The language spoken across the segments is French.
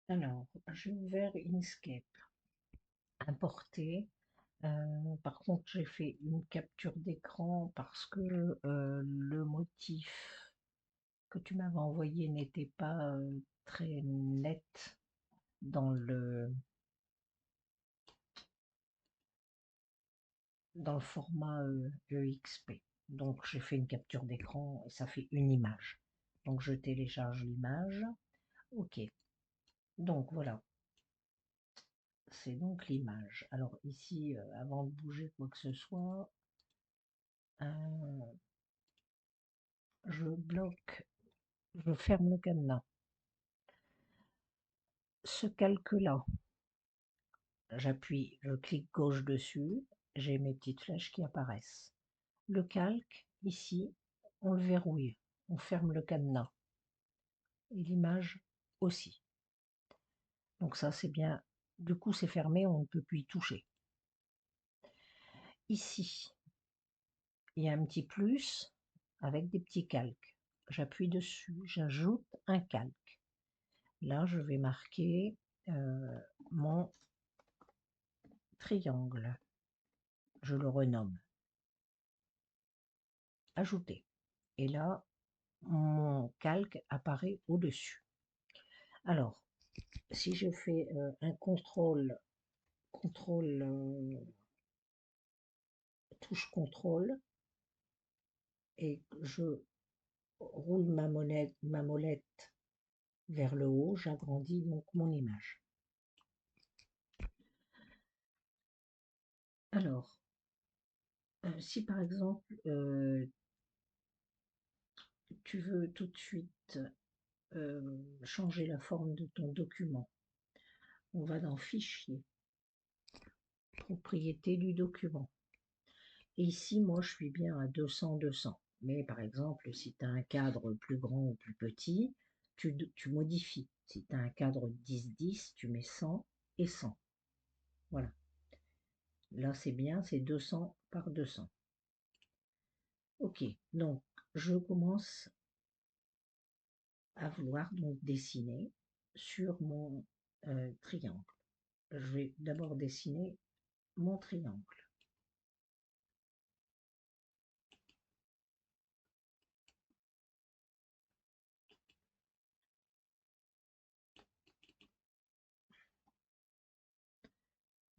Alors, j'ai ouvert Inkscape, importé. Par contre, j'ai fait une capture d'écran parce que le motif que tu m'avais envoyé n'était pas très net dans le format EXP. Donc, j'ai fait une capture d'écran et ça fait une image. Donc, je télécharge l'image. OK. Donc, voilà. C'est donc l'image. Alors ici, avant de bouger quoi que ce soit, euh, je bloque, je ferme le cadenas. Ce calque-là, j'appuie, je clique gauche dessus, j'ai mes petites flèches qui apparaissent. Le calque, ici, on le verrouille, on ferme le cadenas. Et l'image aussi. Donc ça, c'est bien. Du coup, c'est fermé, on ne peut plus y toucher. Ici, il y a un petit plus avec des petits calques. J'appuie dessus, j'ajoute un calque. Là, je vais marquer mon triangle. Je le renomme. Ajouter. Et là, mon calque apparaît au-dessus. Alors, si je fais un touche contrôle, et je roule ma molette vers le haut, j'agrandis donc mon image. Alors, si par exemple, tu veux tout de suite changer la forme de ton document, on va dans Fichier, Propriété du document. Et ici, moi, je suis bien à 200-200. Mais par exemple, si tu as un cadre plus grand ou plus petit, tu modifies. Si tu as un cadre 10-10, tu mets 100 et 100. Voilà. Là, c'est bien, c'est 200 par 200. Ok, donc je commence à vouloir donc dessiner sur mon triangle. Je vais d'abord dessiner mon triangle.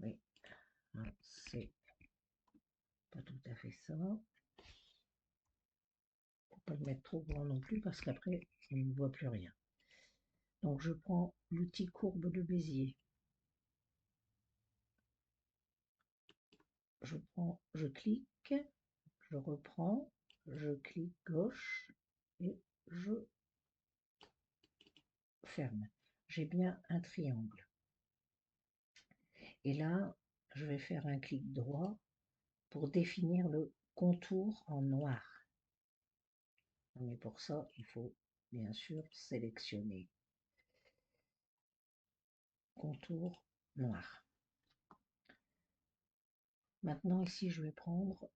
Oui, c'est pas tout à fait ça. Faut pas le mettre trop grand non plus parce qu'après on ne voit plus rien. Donc je prends l'outil courbe de Bézier. Je clique, je reprends, je clique gauche et je ferme. J'ai bien un triangle. Et là, je vais faire un clic droit pour définir le contour en noir. Mais pour ça, il faut bien sûr sélectionner contour noir. Maintenant ici, je vais prendre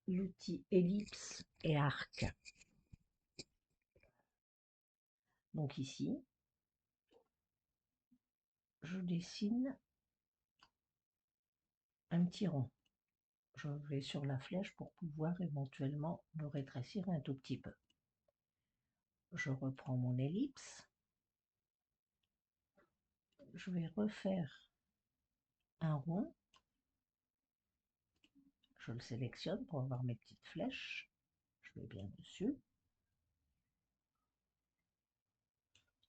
l'outil ellipse et arc. Donc ici, je dessine un petit rond. Je vais sur la flèche pour pouvoir éventuellement le rétrécir un tout petit peu. Je reprends mon ellipse. Je vais refaire un rond. Je le sélectionne pour avoir mes petites flèches. Je mets bien dessus.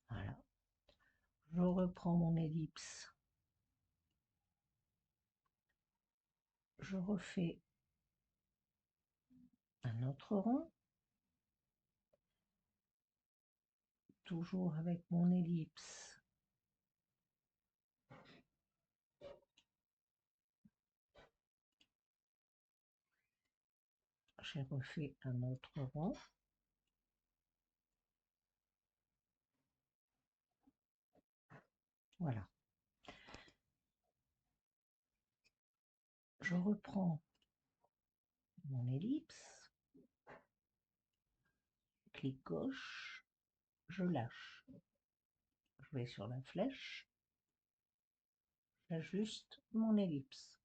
Voilà. Je reprends mon ellipse. Je refais un autre rond. Toujours avec mon ellipse. J'ai refait un autre rond. Voilà. Je reprends mon ellipse. Clic gauche. Je lâche. Je vais sur la flèche, j'ajuste mon ellipse.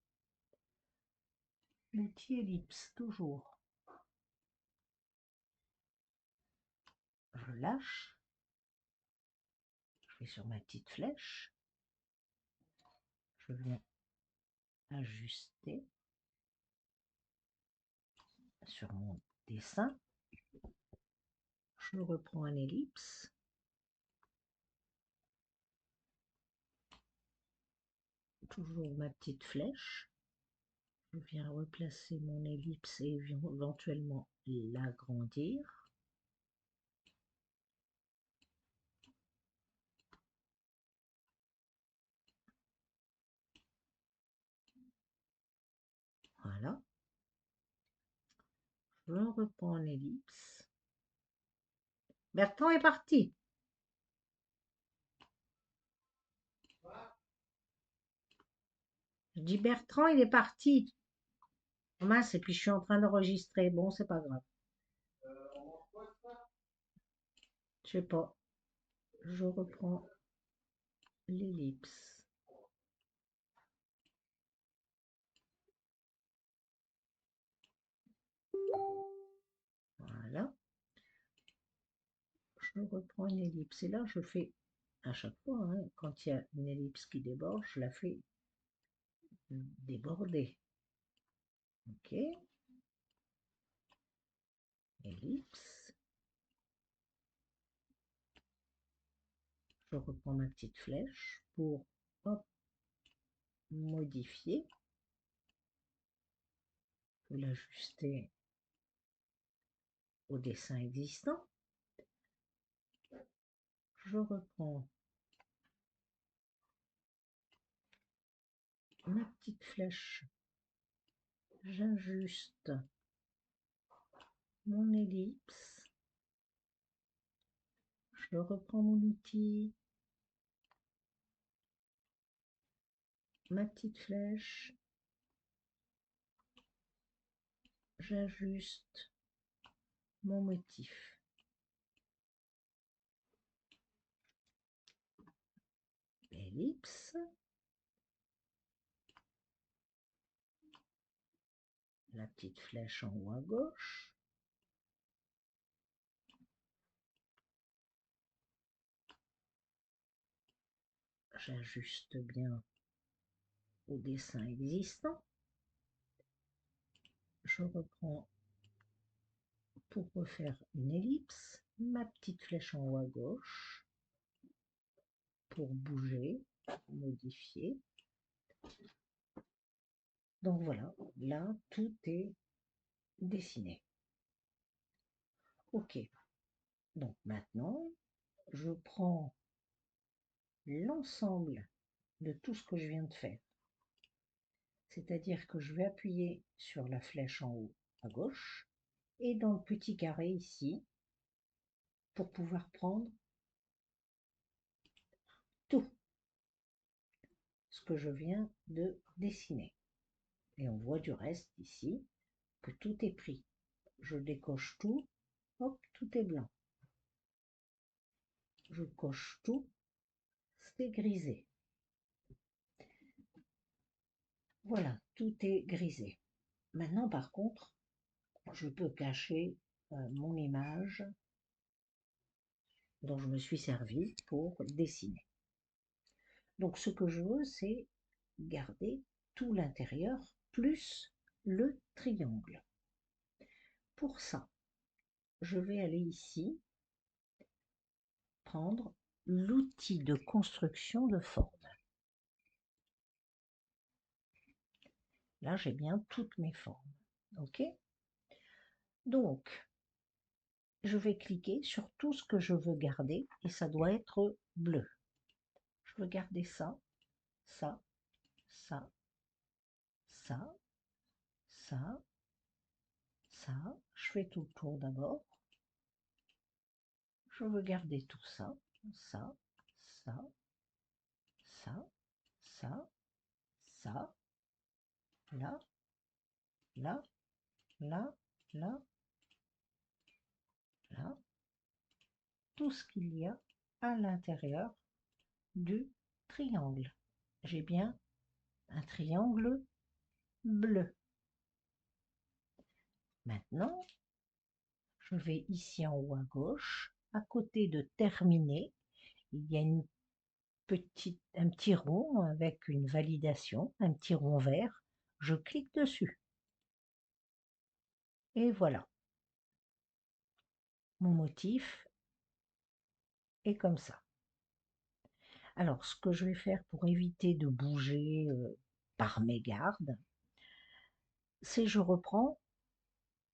L'outil ellipse, toujours. Je lâche, je vais sur ma petite flèche, je viens ajuster sur mon dessin, je reprends un ellipse, toujours ma petite flèche, je viens replacer mon ellipse et éventuellement l'agrandir. Voilà. Je reprends un ellipse. Bertrand est parti. Je dis Bertrand, il est parti. Mince, et puis je suis en train d'enregistrer. Bon, c'est pas grave. Je sais pas. Je reprends l'ellipse. Voilà. Je reprends une ellipse. Et là, je fais à chaque fois, hein, quand il y a une ellipse qui déborde, je la fais déborder. Ok. Ellipse. Je reprends ma petite flèche pour hop, modifier. Je vais l'ajuster au dessin existant. Je reprends ma petite flèche, j'ajuste mon ellipse, je reprends mon outil, ma petite flèche, j'ajuste mon motif. Ellipse, la petite flèche en haut à gauche, j'ajuste bien au dessin existant, je reprends pour refaire une ellipse, ma petite flèche en haut à gauche, pour bouger, modifier. Donc voilà, là tout est dessiné. Ok, donc maintenant, je prends l'ensemble de tout ce que je viens de faire. C'est-à-dire que je vais appuyer sur la flèche en haut à gauche et dans le petit carré ici pour pouvoir prendre tout ce que je viens de dessiner. Et on voit du reste ici que tout est pris. Je décoche tout, hop, tout est blanc. Je coche tout, c'est grisé. Voilà, tout est grisé. Maintenant, par contre, je peux cacher mon image dont je me suis servi pour dessiner. Donc ce que je veux, c'est garder tout l'intérieur plus le triangle. Pour ça, je vais aller ici prendre l'outil de construction de forme. Là, j'ai bien toutes mes formes. OK? Donc, je vais cliquer sur tout ce que je veux garder et ça doit être bleu. Je veux garder ça, ça, ça, ça, ça, ça. Je fais tout le tour d'abord. Je veux garder tout ça, ça, ça, ça, ça, ça, là, là, là, là, là. Tout ce qu'il y a à l'intérieur du triangle. J'ai bien un triangle bleu. Maintenant, je vais ici en haut à gauche, à côté de terminer, il y a un petit rond avec une validation, un petit rond vert. Je clique dessus. Et voilà, mon motif est comme ça. Alors, ce que je vais faire pour éviter de bouger par mégarde, c'est je reprends,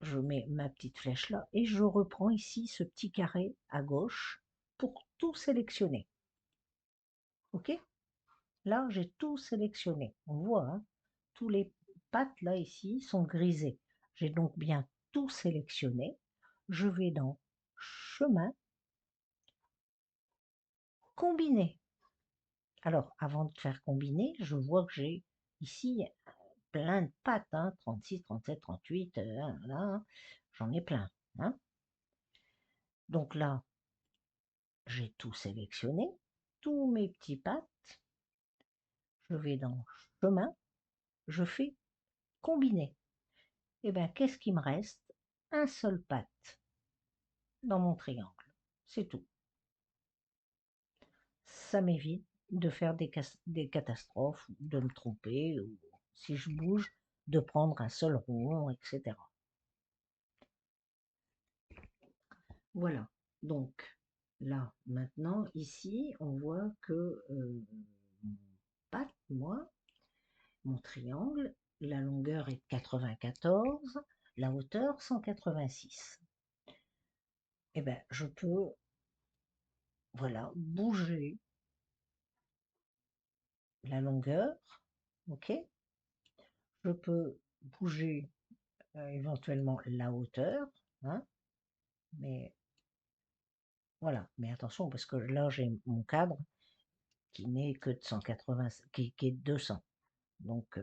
je mets ma petite flèche là, et je reprends ici ce petit carré à gauche pour tout sélectionner. Ok? Là, j'ai tout sélectionné. On voit, hein, tous les pattes là ici sont grisées. J'ai donc bien tout sélectionné. Je vais dans chemin, combiner. Alors, avant de faire combiner, je vois que j'ai ici plein de pattes, hein, 36, 37, 38, là, j'en ai plein. Hein. Donc là, j'ai tout sélectionné, tous mes petits pattes. Je vais dans chemin, je fais combiner. Et bien, qu'est-ce qui me reste? Un seul patte dans mon triangle. C'est tout. Ça m'évite de faire des catastrophes, de me tromper, ou si je bouge, de prendre un seul rond, etc. Voilà. Donc, là, maintenant, ici, on voit que mon patte, moi, mon triangle, la longueur est de 94, la hauteur 186. Et bien, je peux, voilà, bouger la longueur, ok? Je peux bouger éventuellement la hauteur, hein? Mais voilà, mais attention, parce que là, j'ai mon cadre qui n'est que de 180, qui est de 200. Donc,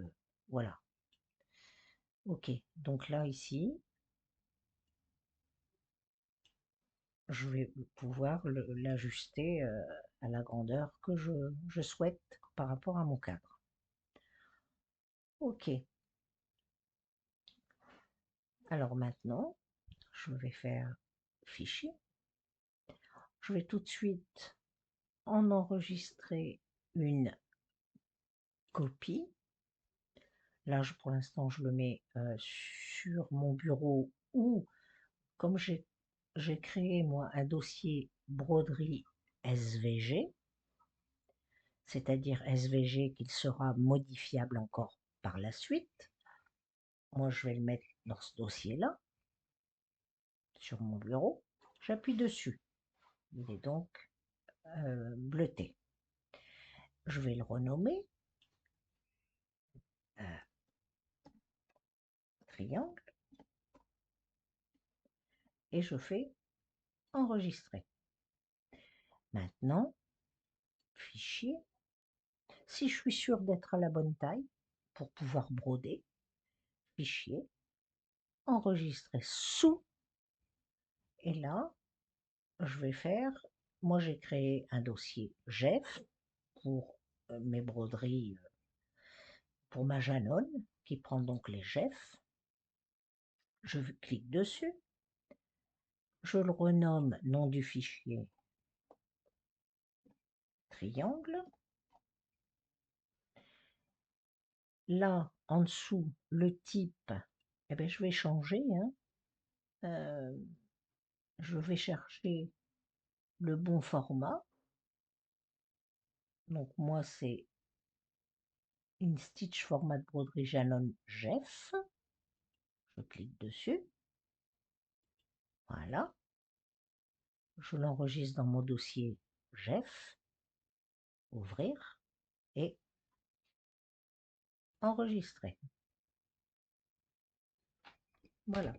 voilà. Ok, donc là, ici, je vais pouvoir l'ajuster à la grandeur que je souhaite par rapport à mon cadre. Ok, alors maintenant, je vais faire fichier. Je vais tout de suite en enregistrer une copie. Là, pour l'instant, je le mets sur mon bureau ou comme j'ai créé moi un dossier broderie SVG, c'est-à-dire SVG qu'il sera modifiable encore par la suite. Moi, je vais le mettre dans ce dossier-là, sur mon bureau. J'appuie dessus. Il est donc bleuté. Je vais le renommer triangle et je fais enregistrer. Maintenant, fichier. Si je suis sûr d'être à la bonne taille pour pouvoir broder, fichier, enregistrer sous. Et là, je vais faire, moi j'ai créé un dossier GEF pour mes broderies, pour ma Janone, qui prend donc les GEF. Je clique dessus, je le renomme nom du fichier triangle. Là, en dessous, le type, eh bien, je vais changer. Hein. Je vais chercher le bon format. Donc moi, c'est une stitch format de broderie Janone GEF. Je clique dessus. Voilà. Je l'enregistre dans mon dossier GEF. Ouvrir et enregistrer. Voilà.